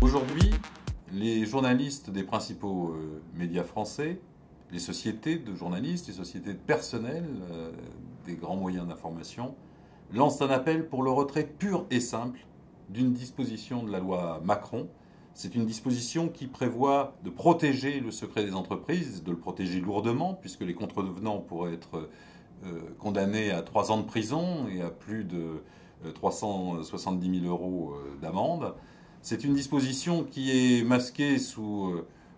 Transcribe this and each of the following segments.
Aujourd'hui, les journalistes des principaux médias français, les sociétés de journalistes, les sociétés de personnel des grands moyens d'information, lancent un appel pour le retrait pur et simple d'une disposition de la loi Macron. C'est une disposition qui prévoit de protéger le secret des entreprises, de le protéger lourdement, puisque les contrevenants pourraient être condamnés à 3 ans de prison et à plus de 370 000 euros d'amende. C'est une disposition qui est masquée sous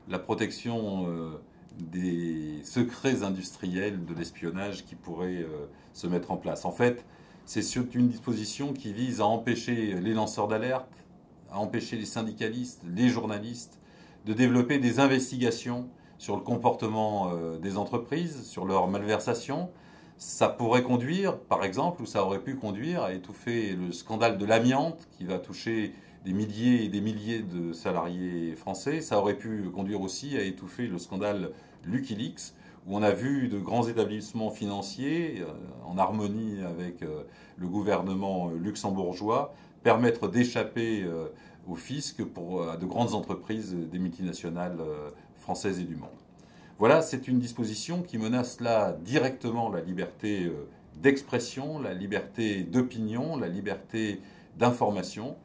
la protection des secrets industriels de l'espionnage qui pourrait se mettre en place. En fait, c'est une disposition qui vise à empêcher les lanceurs d'alerte, à empêcher les syndicalistes, les journalistes, de développer des investigations sur le comportement des entreprises, sur leur malversation. Ça pourrait conduire, par exemple, ou ça aurait pu conduire à étouffer le scandale de l'amiante qui va toucher des milliers et des milliers de salariés français. Ça aurait pu conduire aussi à étouffer le scandale Wikileaks, où on a vu de grands établissements financiers, en harmonie avec le gouvernement luxembourgeois, permettre d'échapper au fisc à de grandes entreprises des multinationales françaises et du monde. Voilà, c'est une disposition qui menace là directement la liberté d'expression, la liberté d'opinion, la liberté d'information.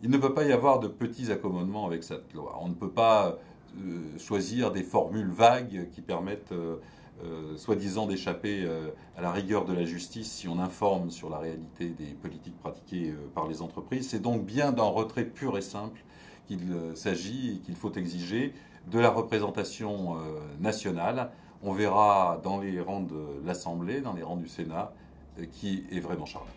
Il ne peut pas y avoir de petits accommodements avec cette loi. On ne peut pas choisir des formules vagues qui permettent soi-disant d'échapper à la rigueur de la justice si on informe sur la réalité des politiques pratiquées par les entreprises. C'est donc bien d'un retrait pur et simple qu'il s'agit et qu'il faut exiger de la représentation nationale. On verra dans les rangs de l'Assemblée, dans les rangs du Sénat, qui est vraiment charmant.